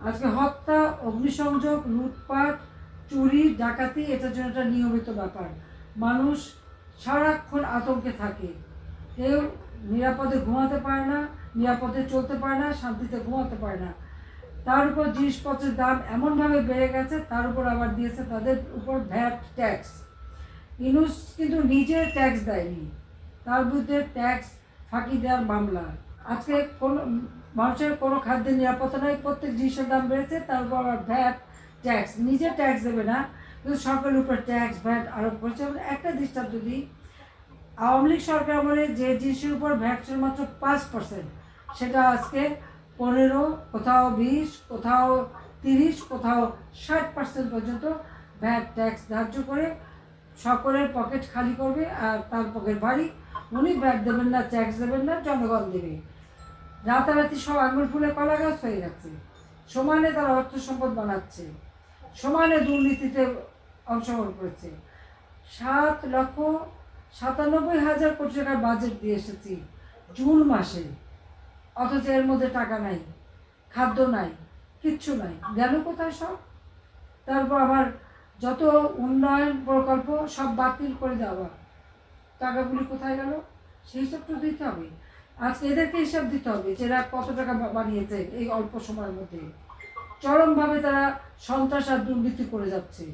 আজকে হত্যা, অগ্নিসংযোগ, লুটপাট, চুরি, ডাকাতি এটার জন্য একটা নিয়মিত ব্যাপার। মানুষ সারাক্ষণ আতঙ্কে থাকে, কেউ নিরাপদে ঘুমাতে পারে না, নিরাপদে চলতে পারে না, শান্তিতে ঘুমাতে পারে না। তার উপর জিনিসপত্রের দাম এমনভাবে বেড়ে গেছে, তার উপর আবার দিয়েছে তাদের উপর ভ্যাট ট্যাক্স। ইউনূস কিন্তু নিজে ট্যাক্স দেয়নি, তার বিরুদ্ধে ট্যাক্স ফাঁকি দেওয়ার মামলা। আজকে কোনো মানুষের কোনো খাদ্যের নিরাপত্তা নেই, প্রত্যেক জিনিসের দাম বেড়েছে, তার উপর আবার ভ্যাট ট্যাক্স। নিজে ট্যাক্স দেবে না, কিন্তু সরকারের উপর ট্যাক্স ভ্যাট আরোপ করেছে। একটা দৃষ্টান্ত দিই, আওয়ামী লীগ সরকার আমলে যে জিনিসের উপর ভ্যাট ছিল মাত্র 5%, সেটা আজকে 15, কোথাও 20, কোথাও 30, কোথাও 60% পর্যন্ত ভ্যাট ট্যাক্স ধার্য করে সকলের পকেট খালি করবে, আর তার পকেট ভারী। উনি ভ্যাট দেবেন না, ট্যাক্স দেবেন না, জনগণ দেবে। রাতারাতি সব আঙুল ফুলে কলা গাছ হয়ে যাচ্ছে। সমানে তারা অর্থ সম্পদ বানাচ্ছে, সমানে দুর্নীতিতে অংশগ্রহণ করেছে। 7,97,000 কোটি টাকার বাজেট দিয়ে এসেছি জুন মাসে, অথচ এর মধ্যে টাকা নাই, খাদ্য নাই, কিচ্ছু নাই। গেল কোথায় সব? তারপর আবার যত উন্নয়ন প্রকল্প সব বাতিল করে দেওয়া, টাকাগুলি কোথায় গেল? সেই হিসাবটা দিতে হবে। আজকে এদেরকে হিসাব দিতে হবে যে এরা কত টাকা বানিয়েছে এই অল্প সময়ের মধ্যে। চরমভাবে তারা সন্ত্রাস আর দুর্নীতি করে যাচ্ছে।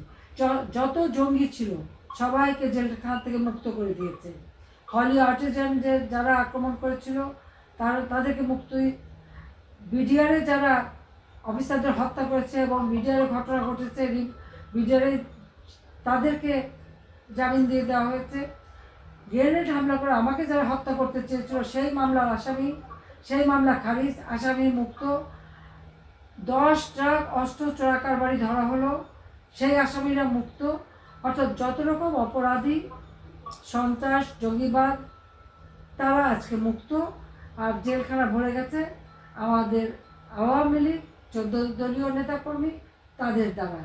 যত জঙ্গি ছিল সবাইকে জেলখানা থেকে মুক্ত করে দিয়েছে। হলি আর্টিজান যে যারা আক্রমণ করেছিল তাদেরকে মুক্তি, বিডিআরে যারা অফিসারদের হত্যা করেছে এবং বিডিআরে ঘটনা ঘটেছে, বিডিআরে তাদেরকে জামিন দিয়ে দেওয়া হয়েছে। গ্রেনেড হামলা করে আমাকে যারা হত্যা করতে চেয়েছিল সেই মামলার আসামি, সেই মামলা খারিজ, আসামি মুক্ত। 10 ট্রাক অস্ত্র চোরা কারবারি ধরা হলো, সেই আসামিরা মুক্ত। অর্থাৎ যত রকম অপরাধী, সন্ত্রাস, জঙ্গিবাদ, তারা আজকে মুক্ত। আর জেলখানা ভরে গেছে আমাদের আওয়ামী লীগ 14 দলীয় নেতাকর্মী, তাদের দ্বারা।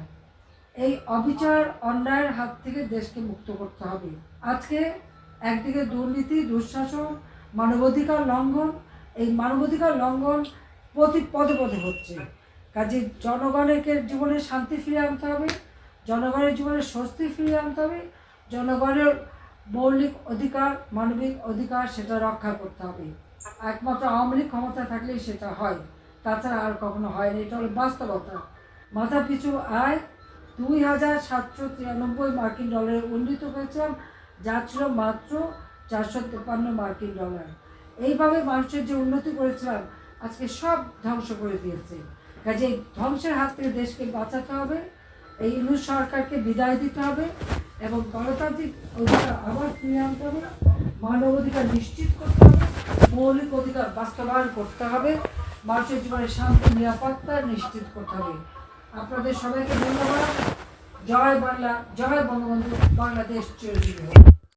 এই অবিচার, অন্যায়ের হাত থেকে দেশকে মুক্ত করতে হবে। আজকে একদিকে দুর্নীতি, দুঃশাসন, মানবাধিকার লঙ্ঘন, এই মানবাধিকার লঙ্ঘন প্রতি পদে পদে হচ্ছে। কাজে জনগণের জীবনে শান্তি ফিরিয়ে আনতে হবে, জনগণের জীবনে স্বস্তি ফিরিয়ে আনতে হবে, জনগণের মৌলিক অধিকার, মানবিক অধিকার সেটা রক্ষা করতে হবে। একমাত্র আওয়ামী লীগ ক্ষমতা থাকলেই সেটা হয়, তাছাড়া আর কখনো হয়নি। এটা হলো বাস্তবতা। মাথা পিছু আয় 2,793 মার্কিন ডলারে উন্নীত হয়েছিলাম, যা ছিল মাত্র 453 মার্কিন ডলার। এইভাবে মানুষের যে উন্নতি করেছিলাম আজকে সব ধ্বংস করে দিয়েছে। কাজে ধ্বংসের হাত থেকে দেশকে বাঁচাতে হবে, এই ইউনূস সরকারকে বিদায় দিতে হবে এবং গণতান্ত্রিক অধিকার আবার ফিরিয়ে আনতে হবে, মানব অধিকার নিশ্চিত করতে হবে, মৌলিক অধিকার বাস্তবায়ন করতে হবে, মানুষের জীবনে শান্তি, নিরাপত্তা নিশ্চিত করতে হবে। আপনাদের সবাইকে ধন্যবাদ। জয় বাংলা, জয় বঙ্গবন্ধু, বাংলাদেশ চিরজীবী হোক।